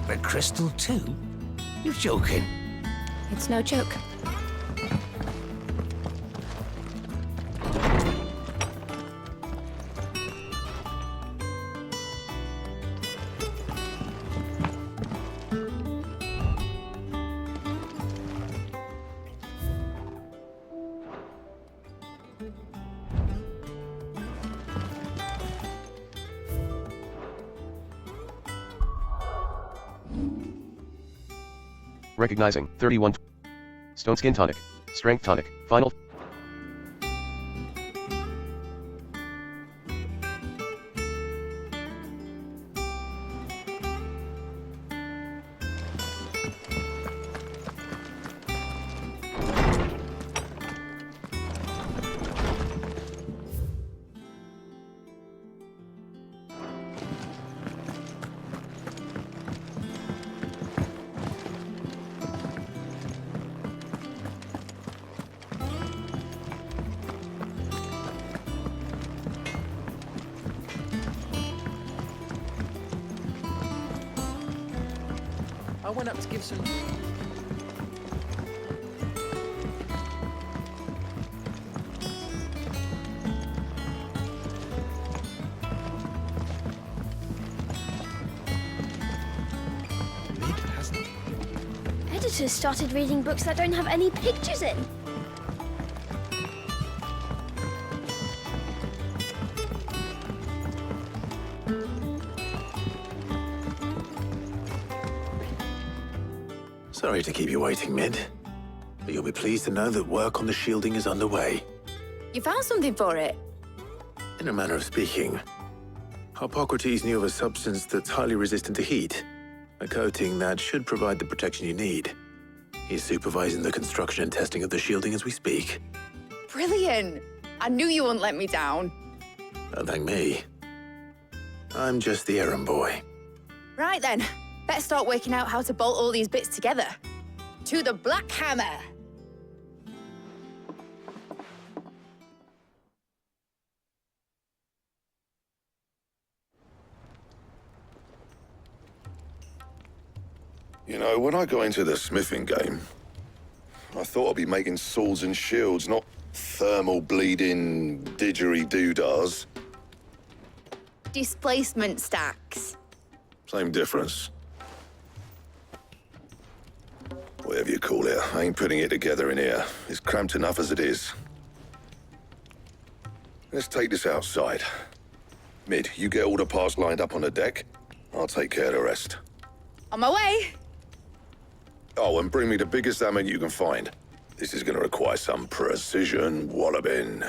sacred crystal too? You're joking. It's no joke. Recognizing 31. Stone Skin Tonic. Strength Tonic. Final. I went up to give some... Mid hasn't. Editors started reading books that don't have any pictures in. Sorry to keep you waiting, Mid. But you'll be pleased to know that work on the shielding is underway. You found something for it? In a manner of speaking, Hippocrates knew of a substance that's highly resistant to heat, a coating that should provide the protection you need. He's supervising the construction and testing of the shielding as we speak. Brilliant! I knew you wouldn't let me down. Don't thank me. I'm just the errand boy. Right then, better start working out how to bolt all these bits together. To the Black Hammer! You know, when I got into the smithing game, I thought I'd be making swords and shields, not thermal bleeding didgeridoo-dahs. Displacement stacks. Same difference. Whatever you call it, I ain't putting it together in here. It's cramped enough as it is. Let's take this outside. Mid, you get all the parts lined up on the deck. I'll take care of the rest. On my way! Oh, and bring me the biggest hammer you can find. This is gonna require some precision walloping.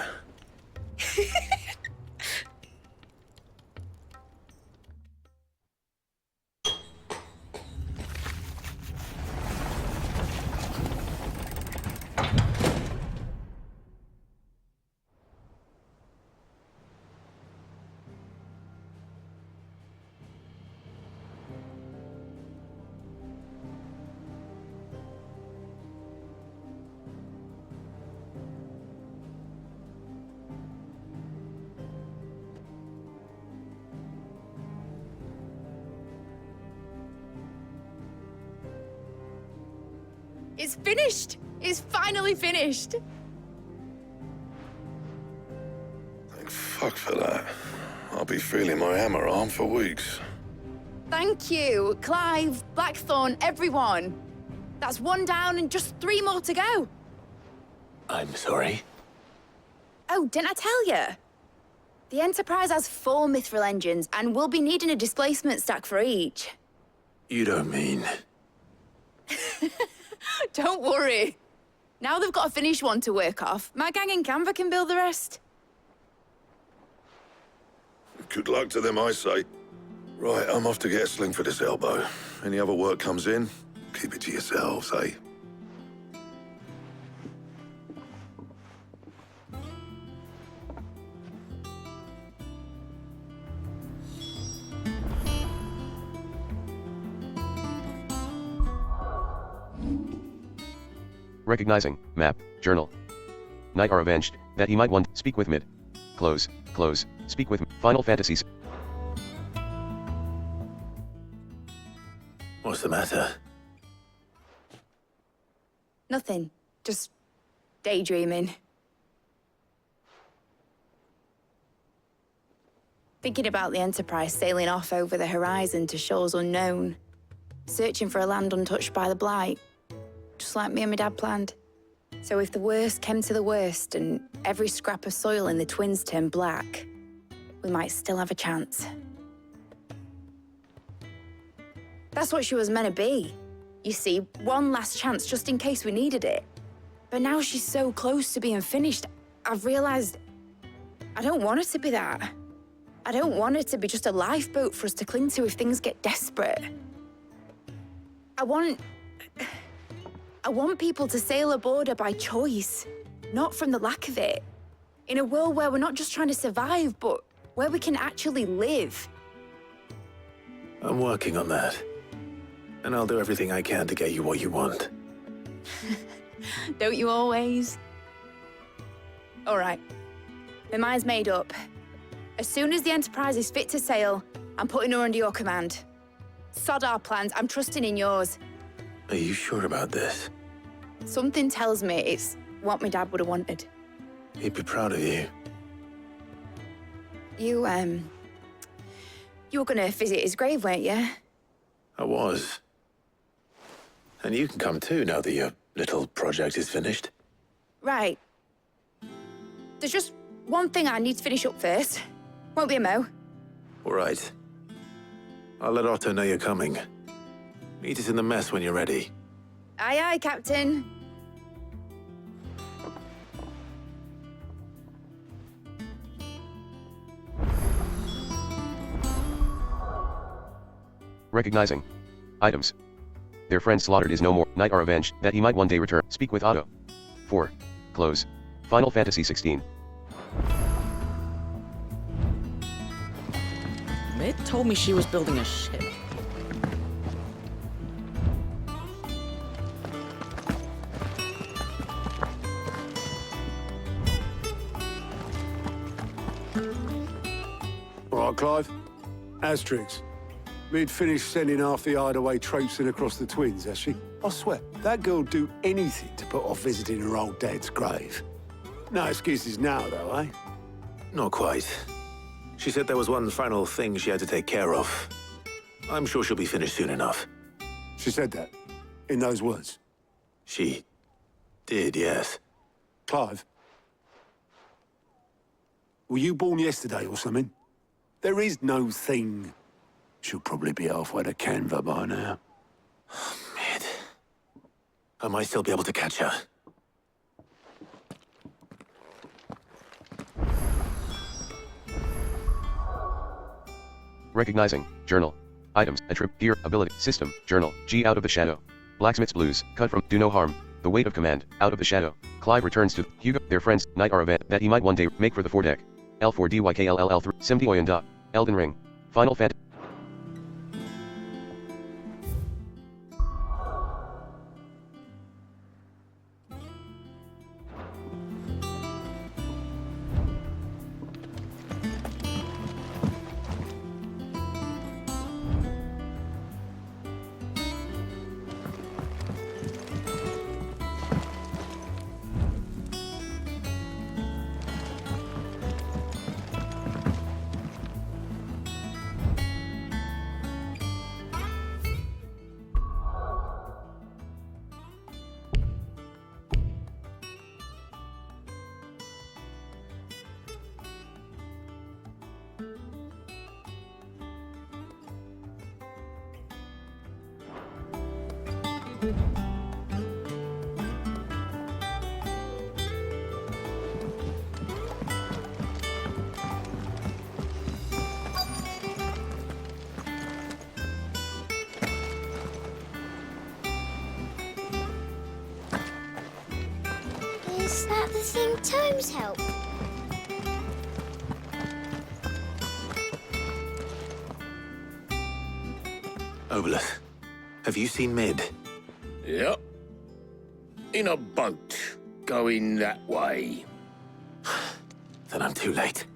It's finished! It's finally finished! Thank fuck for that. I'll be feeling my hammer arm for weeks. Thank you, Clive, Blackthorn, everyone. That's one down and just 3 more to go. I'm sorry. Oh, didn't I tell you? The Enterprise has 4 mithril engines and we'll be needing a displacement stack for each. You don't mean... Don't worry. Now they've got a finished one to work off, my gang in Canva can build the rest. Good luck to them, I say. Right, I'm off to get a sling for this elbow. Any other work comes in, keep it to yourselves, eh? Recognizing, map, journal. Knight are avenged, that he might want, speak with mid. Close, speak with, Final Fantasies. What's the matter? Nothing. Just daydreaming. Thinking about the Enterprise sailing off over the horizon to shores unknown, searching for a land untouched by the Blight, just like me and my dad planned. So if the worst came to the worst and every scrap of soil in the Twins turned black, we might still have a chance. That's what she was meant to be. You see, one last chance just in case we needed it. But now she's so close to being finished, I've realized I don't want her to be that. I don't want her to be just a lifeboat for us to cling to if things get desperate. I want people to sail aboard her by choice, not from the lack of it. In a world where we're not just trying to survive, but where we can actually live. I'm working on that. And I'll do everything I can to get you what you want. Don't you always? All right. My mind's made up. As soon as the Enterprise is fit to sail, I'm putting her under your command. Sod our plans, I'm trusting in yours. Are you sure about this? Something tells me it's what my dad would have wanted. He'd be proud of you. You were gonna visit his grave, weren't you? I was. And you can come too now that your little project is finished. Right. There's just one thing I need to finish up first. Won't be a mo. All right. I'll let Otto know you're coming. Meet us in the mess when you're ready. Aye, aye, Captain. Recognizing. Items. Their friend slaughtered is no more. Knight are avenged that he might one day return. Speak with Otto. 4. Close. Final Fantasy 16. Mid told me she was building a ship. All right, Clive. Asterix. Mid finished sending half the hideaway traipsing across the Twins, has she? I swear, that girl'd do anything to put off visiting her old dad's grave. No excuses now, though, eh? Not quite. She said there was one final thing she had to take care of. I'm sure she'll be finished soon enough. She said that, in those words. She did, yes. Clive, were you born yesterday or something? There is no thing. She'll probably be halfway to Canva by now. Mid. I might still be able to catch her. Recognizing. Journal. Items. Attribute. Gear. Ability. System. Journal. G out of the shadow. Blacksmith's blues. Cut from. Do no harm. The weight of command. Out of the shadow. Clive returns to. Hugo. Their friends. Knight are avenged that he might one day make for the foredeck. L4DYKLLL3. Simdioyan. Elden Ring. Final Fantasy. Is that the thing Tomes help? Obolus, have you seen Mid? Yep. In a boat, going that way. Then I'm too late.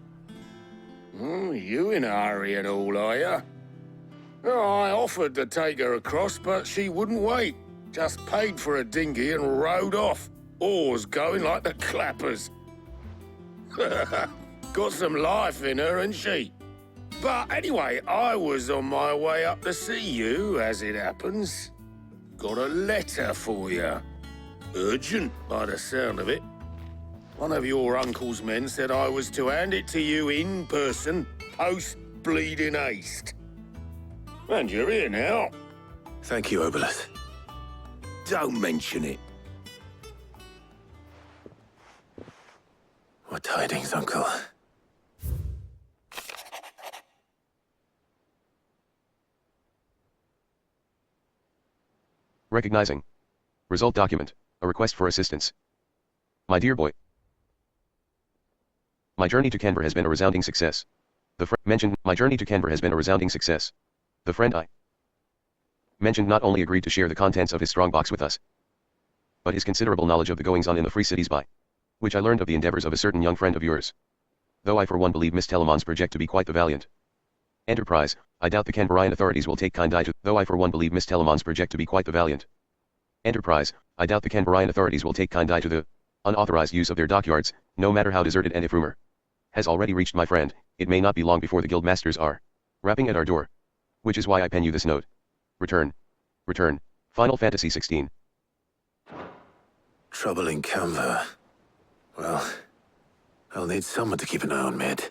You in a hurry and all, are ya? Oh, I offered to take her across, but she wouldn't wait. Just paid for a dinghy and rowed off. Oars going like the clappers. Got some life in her, ain't she? But anyway, I was on my way up to see you, as it happens. Got a letter for you. Urgent, by the sound of it. One of your uncle's men said I was to hand it to you in person, post-bleeding haste. And you're here now. Thank you, Obolus. Don't mention it. What tidings, Uncle? Recognizing. Result document. A request for assistance. My dear boy. My journey to Canberra has been a resounding success. My journey to Canberra has been a resounding success. The friend I mentioned not only agreed to share the contents of his strongbox with us, but his considerable knowledge of the goings-on in the Free Cities by which I learned of the endeavors of a certain young friend of yours. Though I for one believe Miss Telemon's project to be quite the valiant enterprise, I doubt the Canberrian authorities will take kind eye to. Though I for one believe Miss Telemon's project to be quite the valiant enterprise, I doubt the Canberrian authorities will take kind eye to the unauthorized use of their dockyards, no matter how deserted, and if rumor has already reached my friend, it may not be long before the guild masters are rapping at our door. Which is why I pen you this note. Return. Return. Final Fantasy XVI. Trouble in Canva. Well, I'll need someone to keep an eye on Mid.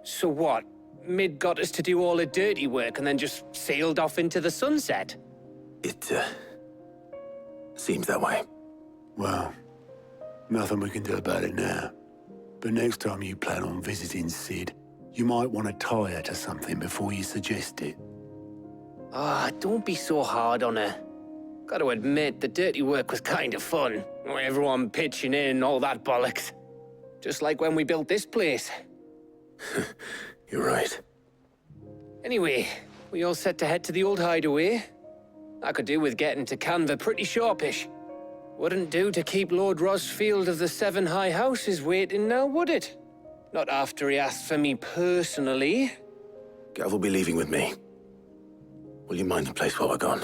So what? Mid got us to do all the dirty work and then just sailed off into the sunset? It, seems that way. Well, nothing we can do about it now. But next time you plan on visiting Sid, you might want to tie her to something before you suggest it. Ah, don't be so hard on her. Gotta admit, the dirty work was kind of fun. Everyone pitching in, all that bollocks. Just like when we built this place. You're right. Anyway, we all set to head to the old hideaway. I could do with getting to Canva pretty sharpish. Wouldn't do to keep Lord Rosfield of the Seven High Houses waiting now, would it? Not after he asked for me personally. Gav will be leaving with me. Will you mind the place while we're gone?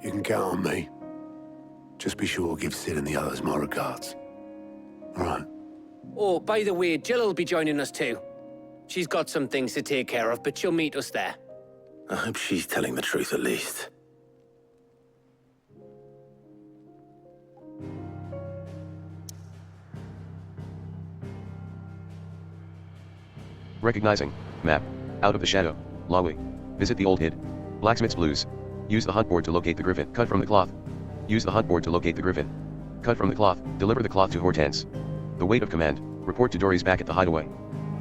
You can count on me. Just be sure to give Sid and the others my regards. All right. Oh, by the way, Jill will be joining us too. She's got some things to take care of, but she'll meet us there. I hope she's telling the truth at least. Recognizing. Map. Out of the Shadow. Longwy. Visit the Old Hid. Blacksmith's Blues. Use the hunt board to locate the griffin. Cut from the cloth. Use the hunt board to locate the griffin. Cut from the cloth. Deliver the cloth to Hortense. The weight of command. Report to Dory's back at the hideaway.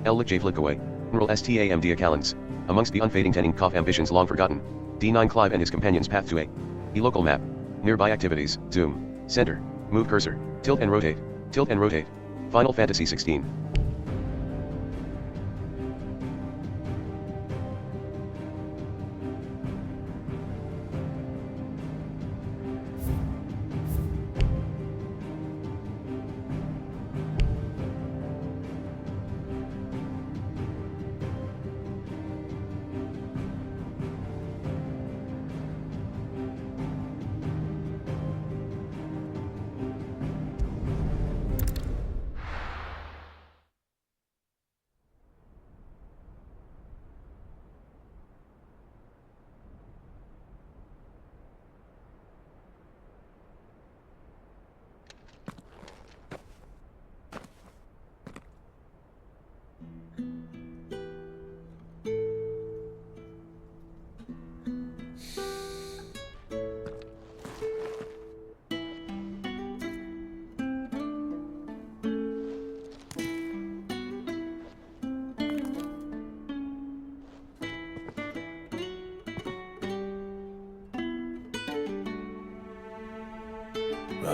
L. J. Flickaway. Nrel Stam Dia Callens. Amongst the unfading Tenin ambitions long forgotten. D9 Clive and his companions path to a local map. Nearby activities. Zoom. Center. Move cursor. Tilt and rotate. Tilt and rotate. Final Fantasy XVI.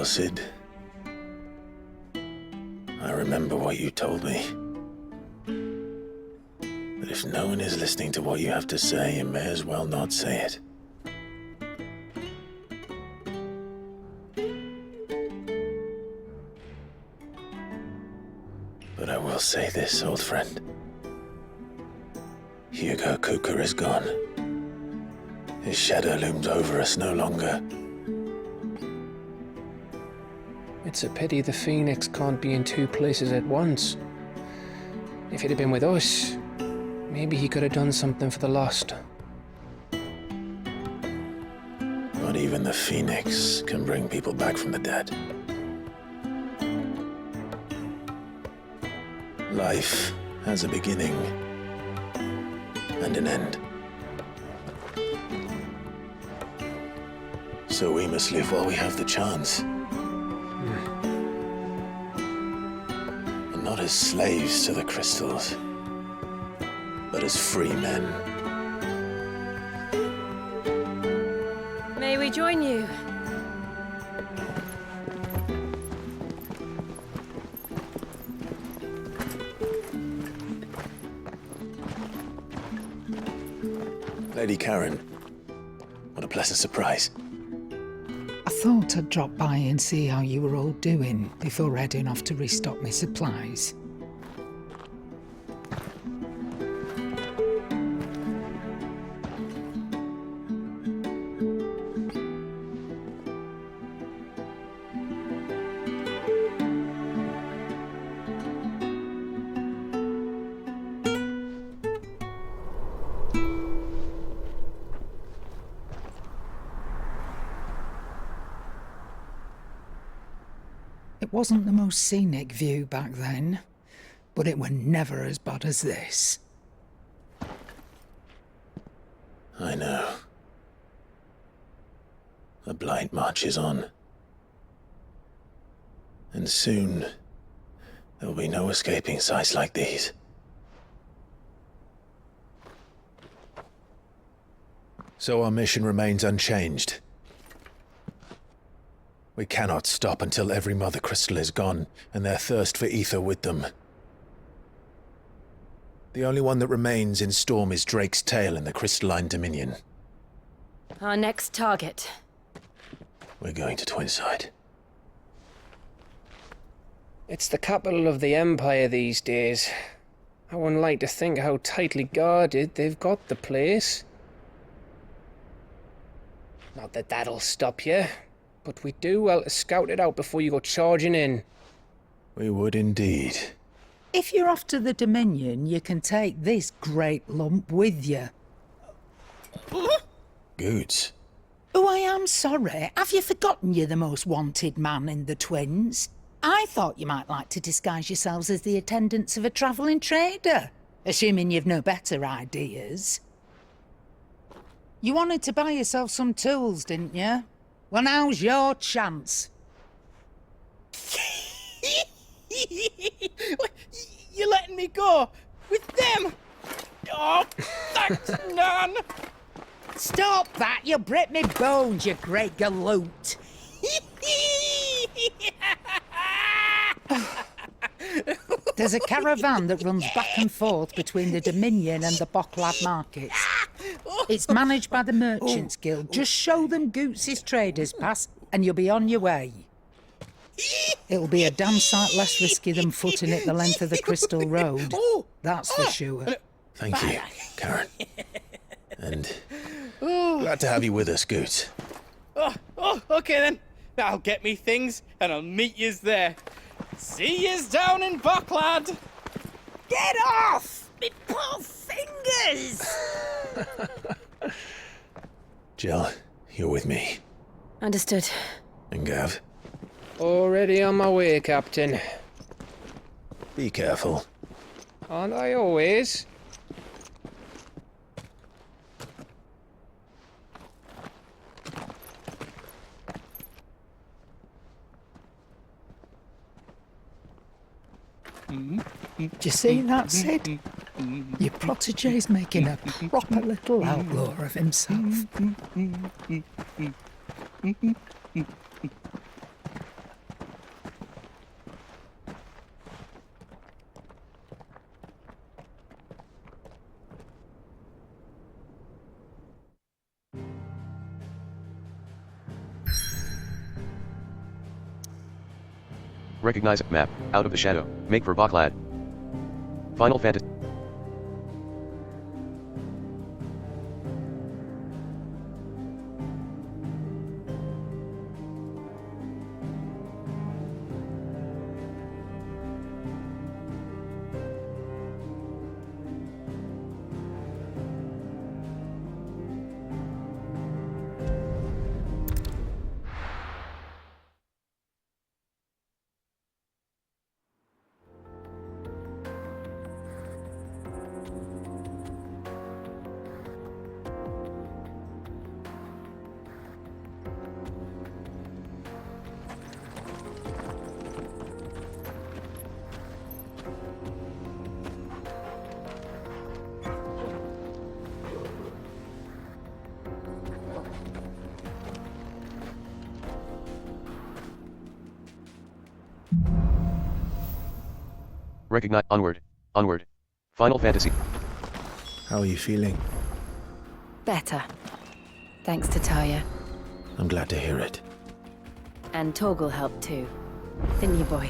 Well, Sid, I remember what you told me. But if no one is listening to what you have to say, you may as well not say it. will say this, old friend. Hugo Cooker is gone. His shadow looms over us no longer. It's a pity the Phoenix can't be in two places at once. If he'd have been with us, maybe he could have done something for the lost. Not even the Phoenix can bring people back from the dead. Life has a beginning and an end. So we must live while we have the chance. And not as slaves to the crystals, but as free men. May we join you? Lady Karen, what a pleasant surprise. I thought I'd drop by and see how you were all doing before heading off to restock my supplies. It wasn't the most scenic view back then, but it were never as bad as this. I know. The Blight marches on. And soon, there will be no escaping sights like these. So our mission remains unchanged. We cannot stop until every Mother Crystal is gone, and their thirst for ether with them. The only one that remains in Storm is Drake's Tail in the Crystalline Dominion. Our next target. We're going to Twinside. It's the capital of the Empire these days. I wouldn't like to think how tightly guarded they've got the place. Not that that'll stop you, but we do well to scout it out before you go charging in. We would indeed. If you're off to the Dominion, you can take this great lump with you. Goods. Oh, I am sorry. Have you forgotten you're the most wanted man in the Twins? I thought you might like to disguise yourselves as the attendants of a travelling trader, assuming you've no better ideas. You wanted to buy yourself some tools, didn't you? Well, now's your chance. You're letting me go? With them? Oh, thanks, Nan! Stop that! You'll break me bones, you great galoot! There's a caravan that runs back and forth between the Dominion and the Bocklad markets. It's managed by the Merchants Guild. Just show them Goots' traders pass and you'll be on your way. It'll be a damn sight less risky than footing it the length of the Crystal Road. That's for sure. Thank you, Karen. And glad to have you with us, Goots. Okay then. I'll get me things and I'll meet yous there. See yous down in Bocklad. Get off! Me poor fingers! Jill, you're with me. Understood. And Gav, Already on my way, Captain. be careful. Aren't I always? Do you see that, Sid? Your protege's making a proper little outlaw of himself. Recognize map, out of the shadow, make for Bocklad. Final Fantasy. Recognize. Onward. Onward. Final Fantasy. How are you feeling? Better. Thanks to Taya. I'm glad to hear it. And Torgal helped too. Didn't you, boy?